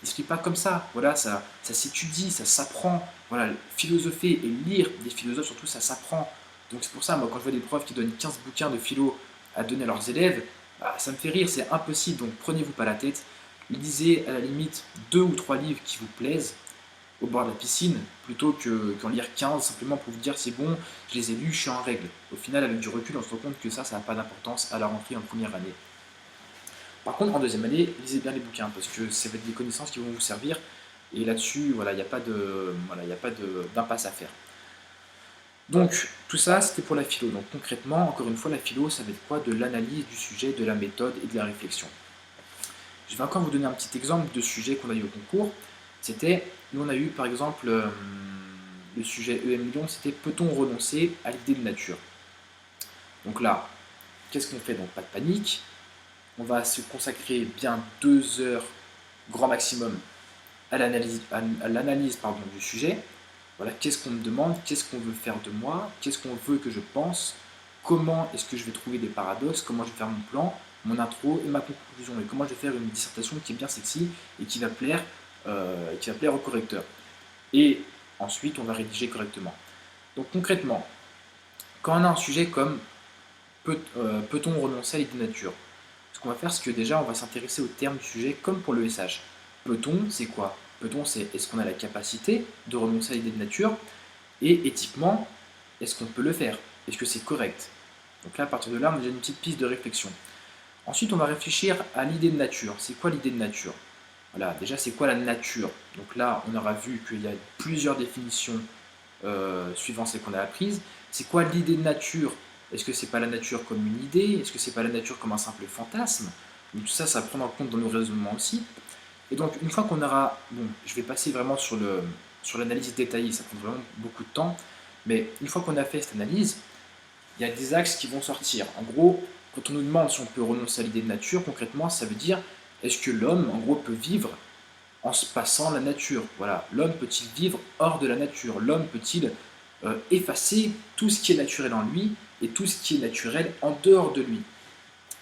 A: il se lit pas comme ça. Voilà, ça s'étudie, ça s'apprend. Voilà, philosopher et lire des philosophes, surtout, ça s'apprend. Donc c'est pour ça, moi, quand je vois des profs qui donnent 15 bouquins de philo à donner à leurs élèves, bah, ça me fait rire, c'est impossible. Donc prenez-vous pas la tête. Lisez à la limite 2 ou 3 livres qui vous plaisent au bord de la piscine plutôt qu'en lire 15 simplement pour vous dire c'est bon, je les ai lus, je suis en règle. Au final, avec du recul, on se rend compte que ça n'a pas d'importance à la rentrée en première année. Par contre, en deuxième année, lisez bien les bouquins parce que ça va être des connaissances qui vont vous servir et là-dessus, voilà, il n'y a pas d'impasse à faire. Donc, tout ça, c'était pour la philo. Donc, concrètement, encore une fois, la philo, ça va être quoi? De l'analyse du sujet, de la méthode et de la réflexion. Je vais encore vous donner un petit exemple de sujet qu'on a eu au concours. Nous on a eu par exemple le sujet EM Lyon, c'était peut-on renoncer à l'idée de nature? Donc là, qu'est-ce qu'on fait? Donc pas de panique, on va se consacrer bien 2 heures grand maximum à l'analyse du sujet. Voilà, qu'est-ce qu'on me demande, qu'est-ce qu'on veut faire de moi, qu'est-ce qu'on veut que je pense, comment est-ce que je vais trouver des paradoxes, comment je vais faire mon plan, mon intro et ma conclusion, et comment je vais faire une dissertation qui est bien sexy et qui va plaire au correcteur. Et ensuite, on va rédiger correctement. Donc concrètement, quand on a un sujet comme peut-on renoncer à l'idée de nature, ce qu'on va faire, c'est que déjà, on va s'intéresser au terme du sujet comme pour le SH. Peut-on, c'est quoi? Peut-on, c'est est-ce qu'on a la capacité de renoncer à l'idée de nature? Et éthiquement, est-ce qu'on peut le faire? Est-ce que c'est correct? Donc là, à partir de là, on a déjà une petite piste de réflexion. Ensuite, on va réfléchir à l'idée de nature. C'est quoi l'idée de nature? Voilà, déjà, c'est quoi la nature? Donc là, on aura vu qu'il y a plusieurs définitions suivant celles qu'on a apprises. C'est quoi l'idée de nature? Est-ce que c'est pas la nature comme une idée? Est-ce que c'est pas la nature comme un simple fantasme? Donc tout ça, ça va prendre en compte dans nos raisonnements aussi. Et donc, une fois qu'on aura... Bon, je vais passer vraiment sur l'analyse détaillée, ça prend vraiment beaucoup de temps. Mais une fois qu'on a fait cette analyse, il y a des axes qui vont sortir. En gros, quand on nous demande si on peut renoncer à l'idée de nature, concrètement, ça veut dire est-ce que l'homme, en gros, peut vivre en se passant la nature? Voilà, l'homme peut-il vivre hors de la nature? L'homme peut-il effacer tout ce qui est naturel en lui et tout ce qui est naturel en dehors de lui?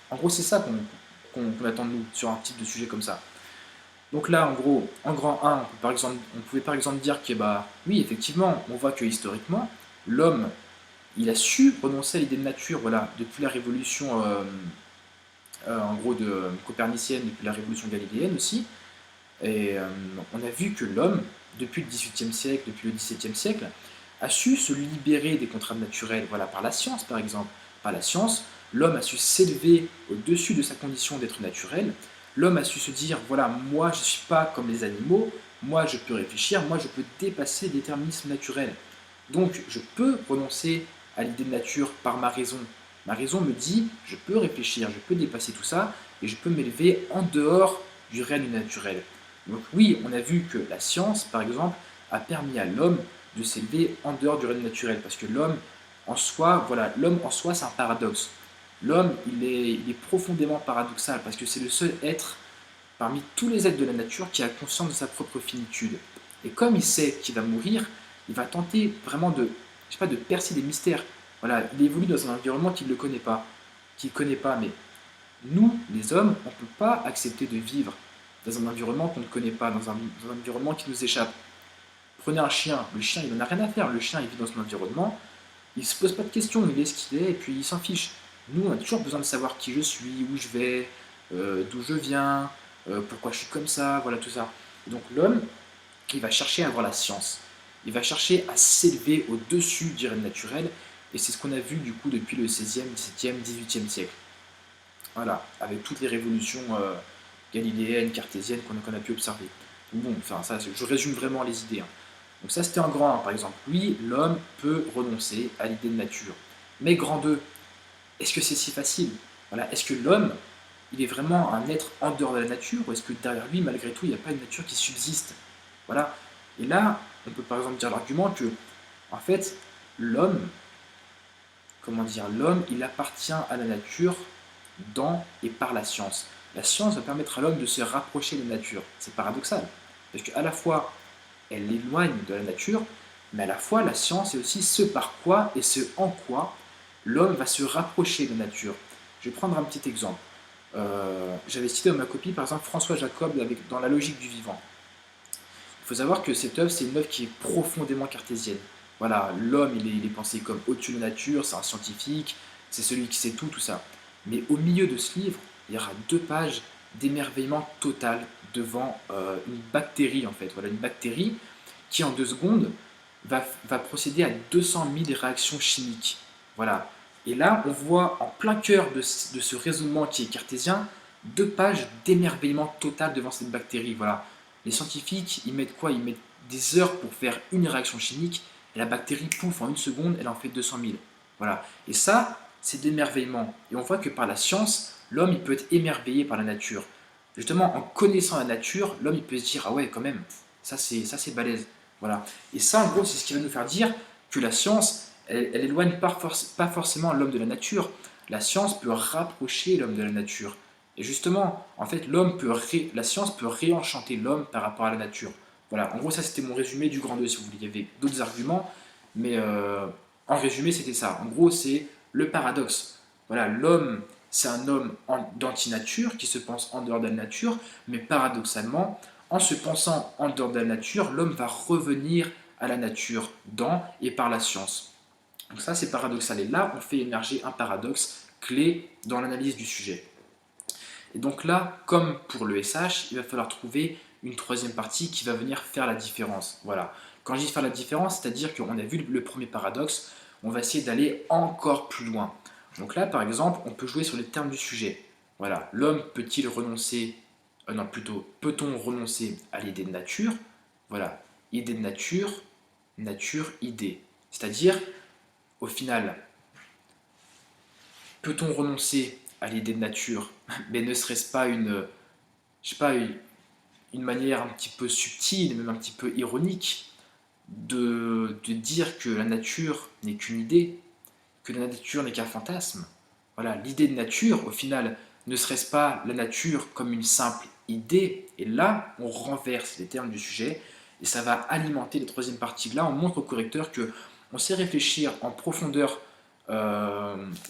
A: En gros, c'est ça qu'on attend de nous sur un type de sujet comme ça. Donc là, en gros, en grand 1, on pouvait par exemple dire que, bah, oui, effectivement, on voit que historiquement, l'homme, il a su renoncer à l'idée de nature, voilà, depuis la révolution, en gros, copernicienne, depuis la révolution galiléenne aussi. Et on a vu que l'homme, depuis le XVIIIe siècle, depuis le XVIIe siècle, a su se libérer des contraintes naturelles, voilà, par la science par exemple. Par la science, l'homme a su s'élever au-dessus de sa condition d'être naturel. L'homme a su se dire, voilà, moi je ne suis pas comme les animaux, moi je peux réfléchir, moi je peux dépasser le déterminisme naturel. Donc je peux renoncer à l'idée de nature par ma raison. Ma raison me dit, je peux réfléchir, je peux dépasser tout ça, et je peux m'élever en dehors du règne naturel. Donc oui, on a vu que la science, par exemple, a permis à l'homme de s'élever en dehors du règne naturel, parce que l'homme en soi, voilà, l'homme en soi, c'est un paradoxe. L'homme, il est profondément paradoxal, parce que c'est le seul être parmi tous les êtres de la nature qui a conscience de sa propre finitude. Et comme il sait qu'il va mourir, il va tenter vraiment je sais pas, de percer des mystères. Voilà, il évolue dans un environnement qu'il ne connaît pas, mais nous, les hommes, on ne peut pas accepter de vivre dans un environnement qu'on ne connaît pas, dans un environnement qui nous échappe. Prenez un chien, le chien il n'en a rien à faire, le chien il vit dans son environnement, il se pose pas de questions, il est ce qu'il est et puis il s'en fiche. Nous, on a toujours besoin de savoir qui je suis, où je vais, d'où je viens, pourquoi je suis comme ça, voilà tout ça. Et donc l'homme, il va chercher à avoir la science. Il va chercher à s'élever au-dessus du règne naturel, et c'est ce qu'on a vu du coup depuis le 16e, 17e, 18e siècle. Voilà, avec toutes les révolutions galiléennes, cartésiennes qu'on a pu observer. Bon, enfin ça, je résume vraiment les idées, hein. Donc ça c'était un grand 1 par exemple. Oui, l'homme peut renoncer à l'idée de nature. Mais grand 2, est-ce que c'est si facile? Voilà, est-ce que l'homme, il est vraiment un être en dehors de la nature, ou est-ce que derrière lui, malgré tout, il n'y a pas une nature qui subsiste? Voilà. Et là, on peut par exemple dire l'argument que, en fait, l'homme, comment dire, l'homme, il appartient à la nature dans et par la science. La science va permettre à l'homme de se rapprocher de la nature. C'est paradoxal. Parce qu'à la fois, elle l'éloigne de la nature, mais à la fois, la science est aussi ce par quoi et ce en quoi l'homme va se rapprocher de la nature. Je vais prendre un petit exemple. J'avais cité dans ma copie, par exemple, François Jacob dans La logique du vivant. Il faut savoir que cette œuvre, c'est une œuvre qui est profondément cartésienne. Voilà, l'homme, il est pensé comme au-dessus de la nature, c'est un scientifique, c'est celui qui sait tout, tout ça. Mais au milieu de ce livre, il y aura 2 pages d'émerveillement total devant une bactérie, en fait. Voilà, une bactérie qui, en 2 secondes, va procéder à 200 000 réactions chimiques. Voilà. Et là, on voit en plein cœur de ce raisonnement qui est cartésien, 2 pages d'émerveillement total devant cette bactérie. Voilà. Les scientifiques, ils mettent quoi? Ils mettent des heures pour faire une réaction chimique, et la bactérie, pouf, en 1 seconde, elle en fait 200 000. Voilà. Et ça, c'est d'émerveillement. Et on voit que par la science, l'homme, il peut être émerveillé par la nature. Justement, en connaissant la nature, l'homme, il peut se dire, ah ouais, quand même, ça c'est balèze. Voilà. Et ça, en gros, c'est ce qui va nous faire dire que la science, elle éloigne pas forcément l'homme de la nature. La science peut rapprocher l'homme de la nature. Et justement, en fait, la science peut réenchanter l'homme par rapport à la nature. Voilà, en gros, ça c'était mon résumé du grand 2, si vous voulez. Il y avait d'autres arguments, mais en résumé, c'était ça. En gros, c'est le paradoxe. Voilà, l'homme, c'est un homme d'anti-nature qui se pense en dehors de la nature, mais paradoxalement, en se pensant en dehors de la nature, l'homme va revenir à la nature dans et par la science. Donc ça, c'est paradoxal. Et là, on fait émerger un paradoxe clé dans l'analyse du sujet. Et donc là, comme pour le SH, il va falloir trouver une troisième partie qui va venir faire la différence. Voilà. Quand je dis faire la différence, c'est-à-dire qu'on a vu le premier paradoxe, on va essayer d'aller encore plus loin. Donc là, par exemple, on peut jouer sur les termes du sujet. Voilà. L'homme peut-il renoncer, non plutôt, peut-on renoncer à l'idée de nature? Voilà. Idée de nature, nature, idée. C'est-à-dire, au final, peut-on renoncer à l'idée de nature? Mais ne serait-ce pas je sais pas, une manière un petit peu subtile, même un petit peu ironique, de dire que la nature n'est qu'une idée, que la nature n'est qu'un fantasme? Voilà, l'idée de nature, au final, ne serait-ce pas la nature comme une simple idée? Et là, on renverse les termes du sujet, et ça va alimenter la troisième partie. Là, on montre au correcteur que on sait réfléchir en profondeur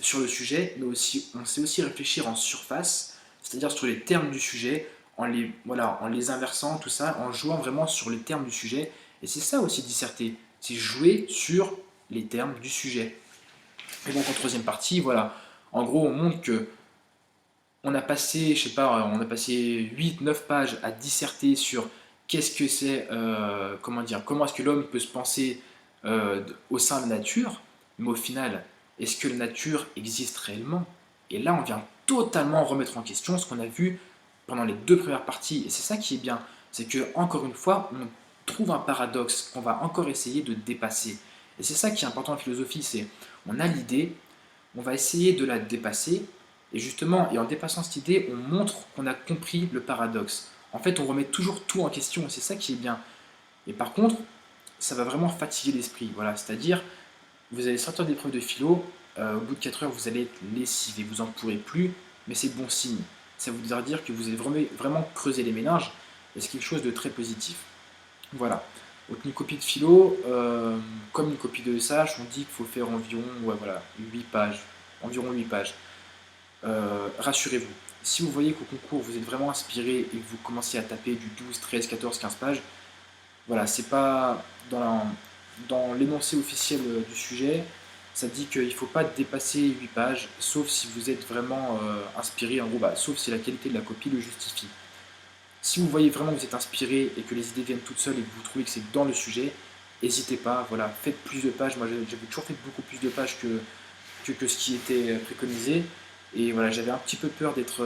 A: sur le sujet, mais aussi, on sait aussi réfléchir en surface, c'est-à-dire sur les termes du sujet, en les inversant, tout ça, en jouant vraiment sur les termes du sujet. Et c'est ça aussi disserter, c'est jouer sur les termes du sujet. Et donc en troisième partie, voilà, en gros, on montre que on a passé, je sais pas, on a passé 8, 9 pages à disserter sur qu'est-ce que c'est, comment dire, comment est-ce que l'homme peut se penser au sein de la nature, mais au final, est-ce que la nature existe réellement? Et là, on vient totalement remettre en question ce qu'on a vu pendant les 2 premières parties. Et c'est ça qui est bien, c'est que encore une fois, on trouve un paradoxe qu'on va encore essayer de dépasser. Et c'est ça qui est important en philosophie, c'est on a l'idée, on va essayer de la dépasser, et justement, et en dépassant cette idée, on montre qu'on a compris le paradoxe. En fait, on remet toujours tout en question, et c'est ça qui est bien. Et par contre, ça va vraiment fatiguer l'esprit. Voilà, c'est-à-dire, vous allez sortir des preuves de philo, au bout de 4 heures, vous allez être lessivé, vous en pourrez plus, mais c'est bon signe. Ça voudra dire que vous avez vraiment creusé les méninges, et c'est quelque chose de très positif. Voilà. Donc une copie de philo, comme une copie de SH, on dit qu'il faut faire environ ouais, voilà, 8 pages, environ 8 pages. Rassurez-vous, si vous voyez qu'au concours vous êtes vraiment inspiré et que vous commencez à taper du 12, 13, 14, 15 pages, voilà, c'est pas dans l'énoncé officiel du sujet, ça dit qu'il ne faut pas dépasser 8 pages, sauf si vous êtes vraiment inspiré, en gros, bah, sauf si la qualité de la copie le justifie. Si vous voyez vraiment que vous êtes inspiré et que les idées viennent toutes seules et que vous trouvez que c'est dans le sujet, n'hésitez pas, voilà, faites plus de pages. Moi j'avais toujours fait beaucoup plus de pages que ce qui était préconisé. Et voilà, j'avais un petit peu peur d'être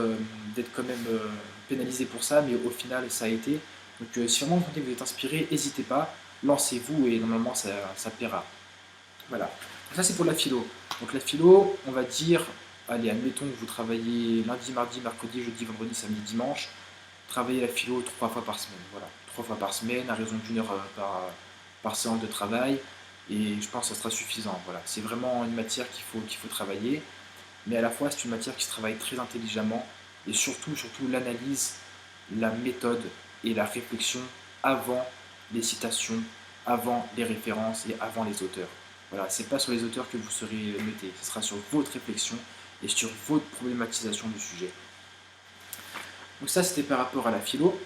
A: quand même pénalisé pour ça, mais au final ça a été. Donc si vraiment vous sentez que vous êtes inspiré, n'hésitez pas, lancez-vous et normalement ça plaira. Voilà. Donc ça c'est pour la philo. Donc la philo, on va dire, allez, admettons que vous travaillez lundi, mardi, mercredi, jeudi, vendredi, samedi, dimanche. Travaillez la philo 3 fois par semaine. Voilà, 3 fois par semaine, à raison d'1 heure par séance de travail. Et je pense que ça sera suffisant. Voilà. C'est vraiment une matière qu'il faut travailler. Mais à la fois, c'est une matière qui se travaille très intelligemment. Et surtout l'analyse, la méthode et la réflexion avant les citations, avant les références et avant les auteurs. Voilà, c'est pas sur les auteurs que vous serez noté, ce sera sur votre réflexion et sur votre problématisation du sujet. Donc ça, c'était par rapport à la philo.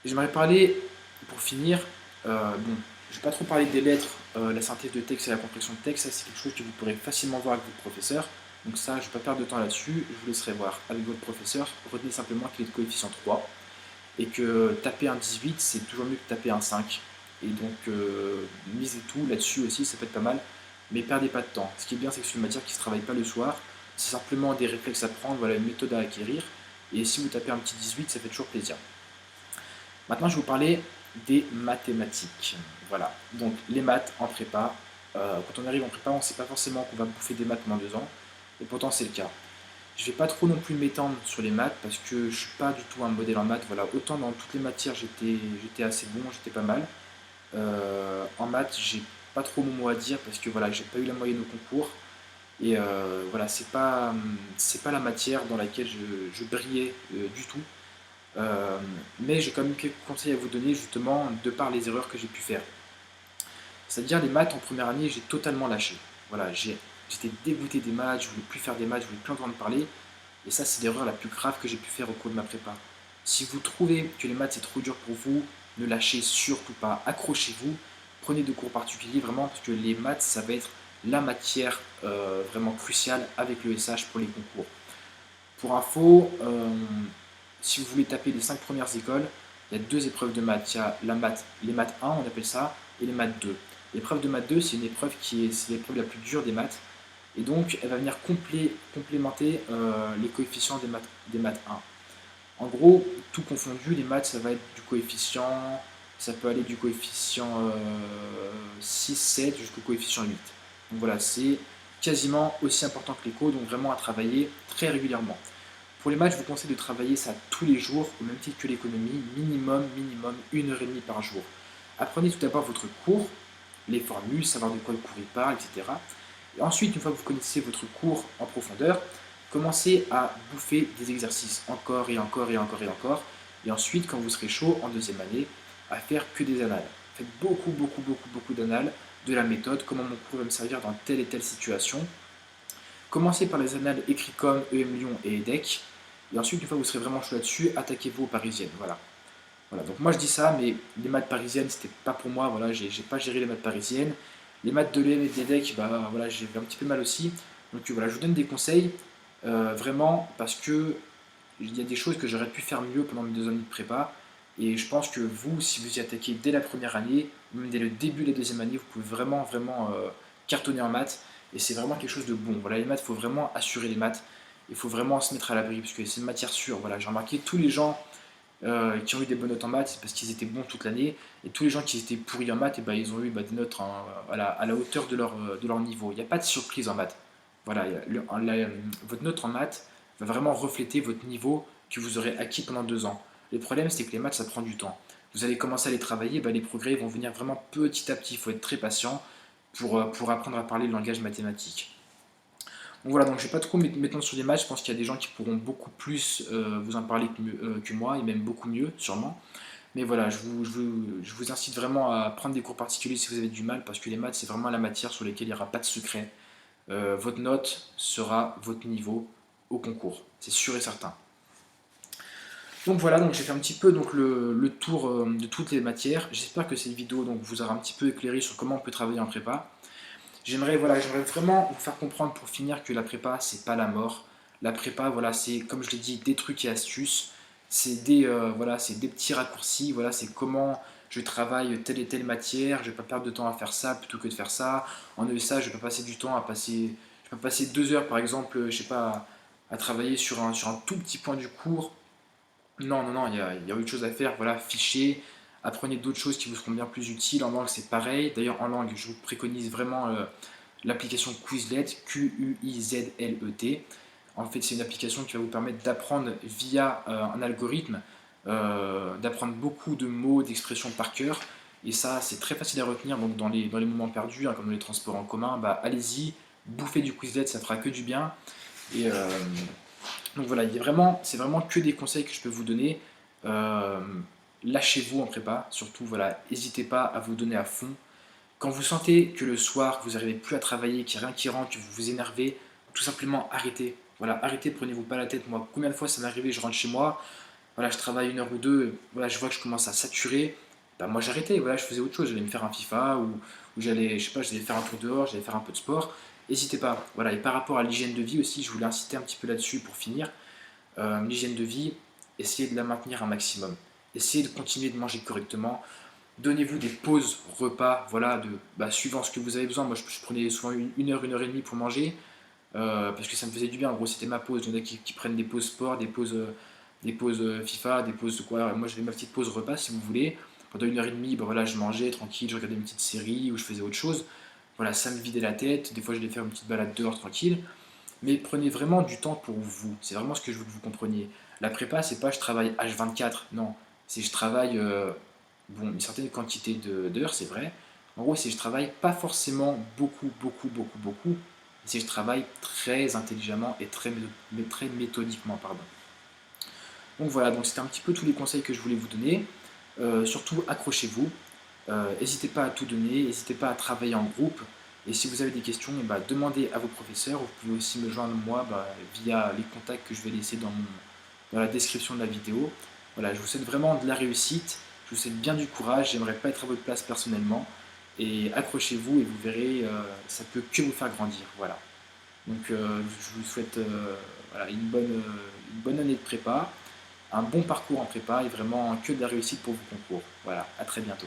A: J'aimerais parler, pour finir, bon, je ne vais pas trop parler des lettres, la synthèse de texte et la compréhension de texte, ça c'est quelque chose que vous pourrez facilement voir avec votre professeur. Donc ça, je ne vais pas perdre de temps là-dessus, je vous laisserai voir avec votre professeur. Retenez simplement qu'il est de coefficient 3 et que taper un 18, c'est toujours mieux que taper un 5. Et donc, misez tout là-dessus aussi, ça peut être pas mal, mais perdez pas de temps. Ce qui est bien, c'est que c'est une matière qui ne se travaille pas le soir, c'est simplement des réflexes à prendre, voilà, une méthode à acquérir. Et si vous tapez un petit 18, ça fait toujours plaisir. Maintenant, je vais vous parler des mathématiques. Voilà, donc les maths en prépa, quand on arrive en prépa, on ne sait pas forcément qu'on va bouffer des maths pendant 2 ans, et pourtant c'est le cas. Je ne vais pas trop non plus m'étendre sur les maths parce que je ne suis pas du tout un modèle en maths. Voilà, autant dans toutes les matières j'étais assez bon, j'étais pas mal. En maths, j'ai pas trop mon mot à dire parce que voilà, j'ai pas eu la moyenne au concours. Et voilà, c'est pas la matière dans laquelle je brillais du tout. Mais j'ai quand même quelques conseils à vous donner justement de par les erreurs que j'ai pu faire. C'est-à-dire les maths en première année, j'ai totalement lâché. Voilà, j'étais dégoûté des maths, je voulais plus faire des maths, je voulais plus entendre parler. Et ça, c'est l'erreur la plus grave que j'ai pu faire au cours de ma prépa. Si vous trouvez que les maths c'est trop dur pour vous, ne lâchez surtout pas. Accrochez-vous, prenez de cours particuliers vraiment parce que les maths, ça va être la matière vraiment cruciale avec le SH pour les concours. Pour info, si vous voulez taper les 5 premières écoles, il y a 2 épreuves de maths. Il y a les maths 1, on appelle ça, et les maths 2. L'épreuve de maths 2, c'est une épreuve c'est l'épreuve la plus dure des maths. Et donc, elle va venir complémenter les coefficients des maths 1. En gros, tout confondu, les maths, ça va être du coefficient, ça peut aller du coefficient 6, 7 jusqu'au coefficient 8. Donc voilà, c'est quasiment aussi important que l'éco, donc vraiment à travailler très régulièrement. Pour les maths, je vous conseille de travailler ça tous les jours, au même titre que l'économie, minimum 1 heure et demie par jour. Apprenez tout d'abord votre cours, les formules, savoir de quoi le cours il parle, etc. Et ensuite, une fois que vous connaissez votre cours en profondeur, commencez à bouffer des exercices encore et encore et encore et encore. Et ensuite, quand vous serez chaud en deuxième année, à faire que des annales. Faites beaucoup, beaucoup, beaucoup, beaucoup d'annales, de la méthode, comment mon cours va me servir dans telle et telle situation. Commencez par les annales écrits comme EM Lyon et EDEC. Et ensuite, une fois que vous serez vraiment chaud là-dessus, attaquez-vous aux parisiennes. Voilà. Voilà. Donc moi je dis ça, mais les maths parisiennes, c'était pas pour moi. Voilà, j'ai pas géré les maths parisiennes. Les maths de l'EM et de l'EDEC, bah voilà, j'ai un petit peu mal aussi. Donc voilà, je vous donne des conseils, vraiment, parce que il y a des choses que j'aurais pu faire mieux pendant mes 2 années de prépa. Et je pense que vous, si vous y attaquez dès la première année, même dès le début de la deuxième année, vous pouvez vraiment, vraiment cartonner en maths. Et c'est vraiment quelque chose de bon. Voilà, les maths, il faut vraiment assurer les maths. Il faut vraiment se mettre à l'abri, parce que c'est une matière sûre. Voilà, j'ai remarqué tous les gens qui ont eu des bonnes notes en maths, c'est parce qu'ils étaient bons toute l'année. Et tous les gens qui étaient pourris en maths, et ben, ils ont eu des notes à la hauteur de leur niveau. Il n'y a pas de surprise en maths. Voilà, votre note en maths va vraiment refléter votre niveau que vous aurez acquis pendant 2 ans. Le problème, c'est que les maths, ça prend du temps. Vous allez commencer à les travailler, les progrès vont venir vraiment petit à petit. Il faut être très patient pour apprendre à parler le langage mathématique. Donc voilà, donc je ne vais pas trop m'étendre sur les maths, je pense qu'il y a des gens qui pourront beaucoup plus vous en parler que moi, et même beaucoup mieux, sûrement. Mais voilà, je vous incite vraiment à prendre des cours particuliers si vous avez du mal, parce que les maths, c'est vraiment la matière sur laquelle il n'y aura pas de secret. Votre note sera votre niveau au concours, c'est sûr et certain. Donc voilà, donc j'ai fait un petit peu donc le tour de toutes les matières. J'espère que cette vidéo donc, vous aura un petit peu éclairé sur comment on peut travailler en prépa. J'aimerais vraiment vous faire comprendre pour finir que la prépa, c'est pas la mort. La prépa, voilà, c'est comme je l'ai dit, des trucs et astuces. C'est des petits raccourcis. Voilà, c'est comment je travaille telle et telle matière. Je vais pas perdre de temps à faire ça plutôt que de faire ça. En ESA, je vais pas passer du temps à passer. Je vais pas passer 2 heures, par exemple, je sais pas, à travailler sur un tout petit point du cours. Non, non, non, il y a autre chose à faire. Voilà, fichez, apprenez d'autres choses qui vous seront bien plus utiles. En langue, c'est pareil. D'ailleurs, en langue, je vous préconise vraiment l'application Quizlet, Quizlet. En fait, c'est une application qui va vous permettre d'apprendre via un algorithme, d'apprendre beaucoup de mots, d'expressions par cœur. Et ça, c'est très facile à retenir. Donc, dans les moments perdus, hein, comme dans les transports en commun, bah, allez-y, bouffez du Quizlet, ça fera que du bien. Et donc voilà, c'est vraiment que des conseils que je peux vous donner. Euh, Lâchez-vous en prépa, surtout, voilà, n'hésitez pas à vous donner à fond. Quand vous sentez que le soir, vous n'arrivez plus à travailler, qu'il n'y a rien qui rentre, que vous vous énervez, tout simplement arrêtez. Voilà, arrêtez, prenez-vous pas la tête. Moi, combien de fois ça m'est arrivé, je rentre chez moi, voilà, je travaille 1 heure ou 2, voilà, je vois que je commence à saturer. Bah, moi, j'arrêtais, voilà, je faisais autre chose. J'allais me faire un FIFA ou j'allais, je sais pas, j'allais faire un tour dehors, j'allais faire un peu de sport. N'hésitez pas. Voilà, et par rapport à l'hygiène de vie aussi, je voulais inciter un petit peu là-dessus pour finir. L'hygiène de vie, essayez de la maintenir un maximum. Essayez de continuer de manger correctement. Donnez-vous des pauses repas, voilà, suivant ce que vous avez besoin. Moi, je prenais souvent 1 heure, 1 heure et demie pour manger, parce que ça me faisait du bien. En gros, c'était ma pause. Il y en a qui prennent des pauses sport, des pauses FIFA, des pauses de quoi. Moi, j'avais ma petite pause repas, si vous voulez. Pendant 1 heure et demie, bah, voilà, je mangeais tranquille, je regardais une petite série ou je faisais autre chose. Voilà, ça me vidait la tête. Des fois, j'allais faire une petite balade dehors tranquille. Mais prenez vraiment du temps pour vous. C'est vraiment ce que je veux que vous compreniez. La prépa, c'est pas je travaille H24, non. C'est je travaille une certaine quantité d'heures, c'est vrai. En gros, c'est je travaille pas forcément beaucoup, beaucoup, beaucoup, beaucoup. C'est je travaille très intelligemment et très méthodiquement, pardon. Donc voilà, donc c'était un petit peu tous les conseils que je voulais vous donner. Surtout, accrochez-vous. N'hésitez pas à tout donner, n'hésitez pas à travailler en groupe. Et si vous avez des questions, bah, demandez à vos professeurs. Vous pouvez aussi me joindre moi via les contacts que je vais laisser dans la description de la vidéo. Voilà, je vous souhaite vraiment de la réussite. Je vous souhaite bien du courage. J'aimerais pas être à votre place personnellement. Et accrochez-vous et vous verrez, ça peut que vous faire grandir. Voilà. Donc je vous souhaite voilà, une bonne année de prépa, un bon parcours en prépa et vraiment que de la réussite pour vos concours. Voilà, à très bientôt.